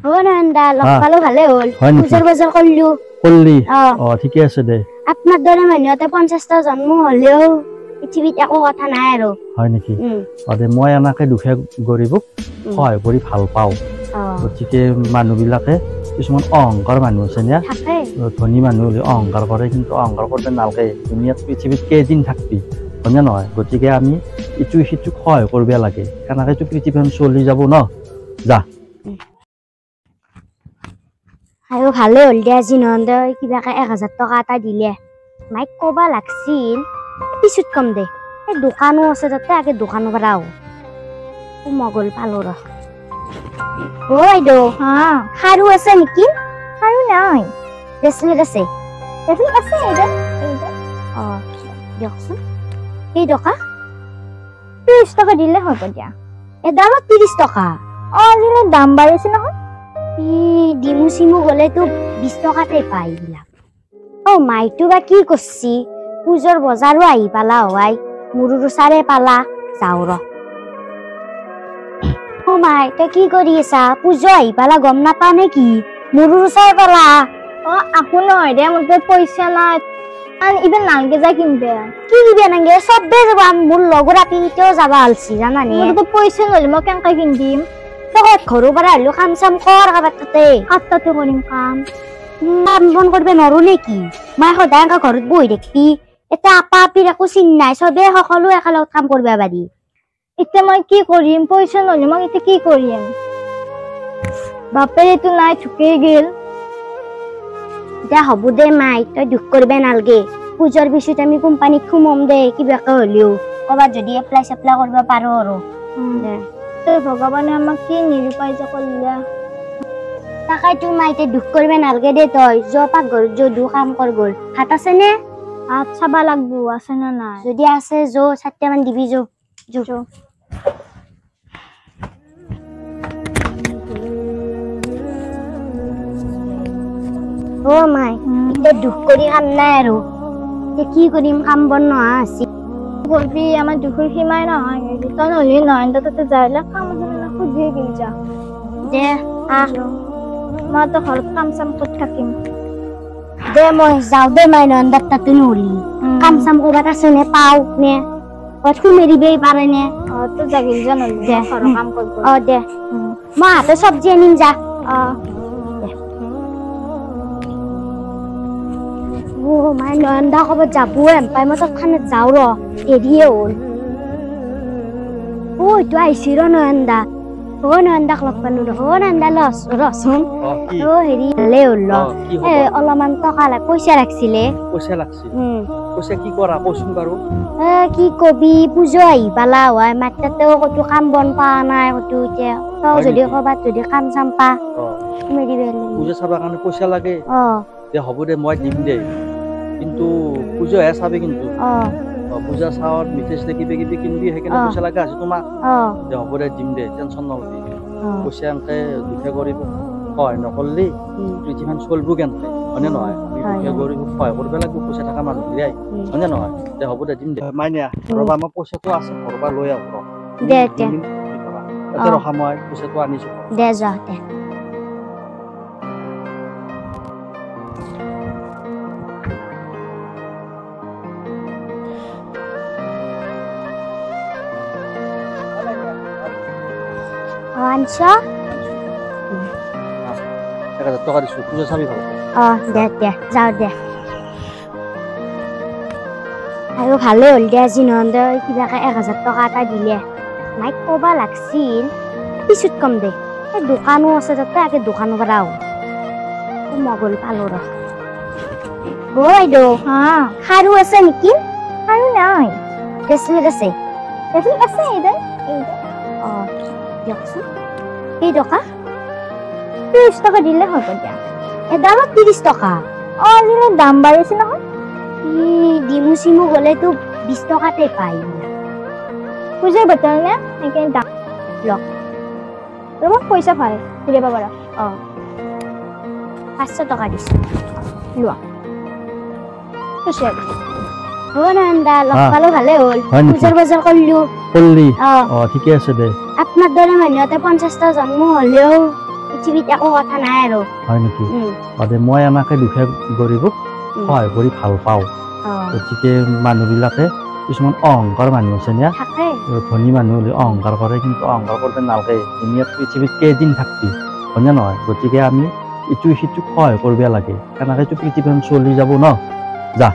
নন্দা লগ পালো ভালে হল পূজাৰ বজাৰ কৰিলো ঠিকে আছে দে আপোনাৰ দৰে মানুহতে 50টা জন্ম হলেও পৃথিৱীত একো কথা নাই আৰু হয় নেকি মই এনেকে দুখে গৰিবক সহায় কৰি ভাল পাওঁ গতিকে মানুহবিলাকে কিছুমান অহংকাৰ মানুহ আছে না ধনী মানুহ হলে অহংকাৰ কৰে কিন্তু অহংকাৰ কৰোঁতে নালাগে দুনিয়াত পৃথিৱীত কেইদিন থাকবি হয়নে নহয় গতিকে আমি ইটো সিটোক সহায় কৰিব লাগে কেনেকৈতো পৃথিৱীখন চলি যাব ন যা আৰু ভালে হল দে আজি নন্দ কিবাকে 1000 টকা এটা দিলে মাইক কবা লাগছিল পিছত কম দে এই দোকানো আছে তাতে আগে দোকানৰ পৰা মগল পালো ৰ বাইদেউ খাৰু আছে নেকি খাৰু নাই ব্ৰেচলেট আছে দিয়কচোন এই টকা 30 টকা দিলে হ'ব দিয়া এডালত 30 টকা দিলে দাম বাঢ়িছে নহয় ডিমু চিমু গলেতো 20 টকাতে পাই এইবিলাক মাইটো বা কি কৰছি পূজাৰ বজাৰো আহি পালা হয় মোৰো চাৰে পালা যাও ৰ মাই তই কি কৰি আছা পূজা আহি পালা গম নাপা নেকি মোৰো চাৰে পালা আকো নহয় দে মোৰ পইচা নাই ইবেন নালগে যা কিনবে কি দিবে নাগে সবে যাবা মোৰ লগৰ আপিতেও যাবা আলছি জানানি মোৰ পইচা নহলে মই কেনকা কিনদিম তই ঘৰৰ পৰা হলো কাম চাম কৰ কাবাত তাতে কৰিম কাম বন কৰবে নৰো নেকি মাই সদায় ঘৰত বহি দেখবি এটা আপা আপিৰ একো চিন নাই সবে সকলো একেলগত কাম কৰিব পাৰি এতিয়া মই কি কৰিম পইচা নহলে মই এতিয়া কি কৰিম বাপেৰেতো নাই ঠুকেই গেল দে হ'ব দে মাই তই দুখ কৰিব নালগে পূজাৰ পিছত আমি কোম্পানীত সোমাম দে কিবাকে হলেও কবাত যদি এপ্লাই চেপ্লাই কৰিব পাৰো আৰু দে ভগৱানে আমাক কি নিৰূপায় যে কৰিলে তাকাই তুই মাইতে দুখ করবে নালগে দে তই পাক ঘর যদু কাম কর গল হাত আছে নে হাত চাবা লাগবো আছে না না যদি আছে যো 7টা মান দিবি যো মাই এটা দুখ করি কাম নাই আৰু কি কৰিম কাম বন নহা আছে বলবি আমাৰ দুখৰ সীমাই নহয় তই নহলি নহয় তাতে যাইলে কাম খুঁজিয়ে গেল যা দে মই তো ঘৰত কাম চাম কৰি থাকিম দে মই যাওঁ দে মাই নন্দাত তাতে নহলি কাম চাম কৰবাত আছে নে পাও নে মেৰিবই পাৰে নে তো যাগিল জানো দে ঘৰৰ কাম কৰিব দে মই হাতে চব্জি আনিম যা মাই নন্দা ক'বাত যাবো এম্পাই মই তৎক্ষণাত যাওঁ ৰ দেৰিয়ে হ'ল এইটো আহিছি ৰ নন্দা নন্দাক লগ পালো নন্দা ৰচোন হেৰি ভালে হল অলপমান টকা পইচা লাগছিলে কি কৰা কচোন বাৰু কি কবি পূজা আহি পালা হয় মাৰ তাতেও কতো কাম বন পোৱা নাই কতো এতিয়া তই যদি কবাত যদি কাম চাম পা পূজা চাবৰ কাৰণে পইচা লাগে হ'ব দে মই দিম দে কিন্তু পূজাহে চাবি কিন্তু পূজা চাওয়াত মিঠেছ কিবা কিবি কিনবি সেইকাৰণে পইচা লাগে আছে তোমাক হ'ব দে দিম দে টেনচন নলবি পইচা এনেকে দুখে কৰিব সহায় নকৰলি পৃথিৱীখন চলবো কেনেকে হয়নে নহয় দুখে গৰিব সহায় কৰিব লাগিব পইচা থকা মানুহ বিৰাই হয়নে নহয় দে হ'ব দে দিম দে মাইনা ৰবা আমাৰ পইচাটো আছে ঘৰৰ পৰা লৈ আহ দে ৰখা মই পইচাটো আনিছো দে যা দে আনছা 1000 টকা দিছো পূজা চাবি ভাল দে যাও দে আৰু ভালে হল দে আজি নন্দ কিবাকে 1000 টকা এটা দিলে মাইক কবা লাগছিল পিছত কম দে এই দোকানো আছে তাতে আগে দোকানৰ পৰা মগল পালো ৰ বাইদেউ খাৰু আছে নেকি খাৰু নাই ব্ৰেচলেট আছে দিয়কচোন এই টকা 30 টকা দিলে হ'ব দিয়া এডালত 30 টকা দিলে দাম বাঢ়িছে নহয় ডিমু চিমু গলেতো 20 টকাতে পাই পূজাৰ বতৰ নে সেইকাৰণে দাম লওক তোমাক পইচা পাৰে দিব পাৰা 500 টকা দিছো লোৱা খুশি নন্দা লগ পালো ভালে হল পূজাৰ বজাৰ কৰিলি ঠিকে আছে দে আপনাৰ দৰে মানুষতে 50টা জন্ম হলেও পৃথিৱীত একো কথা নাই আৰু হয় নেকি মই এনেকে দুখীয়া গৰীবক সহায় কৰি ভাল পাওঁ গতিকে মানুহবিলাকে কিছুমান অহংকাৰ মানুহ আছে না ধনী মানুহ হ'লে অহংকাৰ কৰে কিন্তু অহংকাৰ কৰোঁতে নালাগে দুনিয়াত পৃথিৱীত কেইদিন থাকবি হয়নে নহয় গতিকে আমি ইটো সিটোক সহায় কৰিব লাগে সেনেকৈতো পৃথিৱীখন চলি যাব ন যা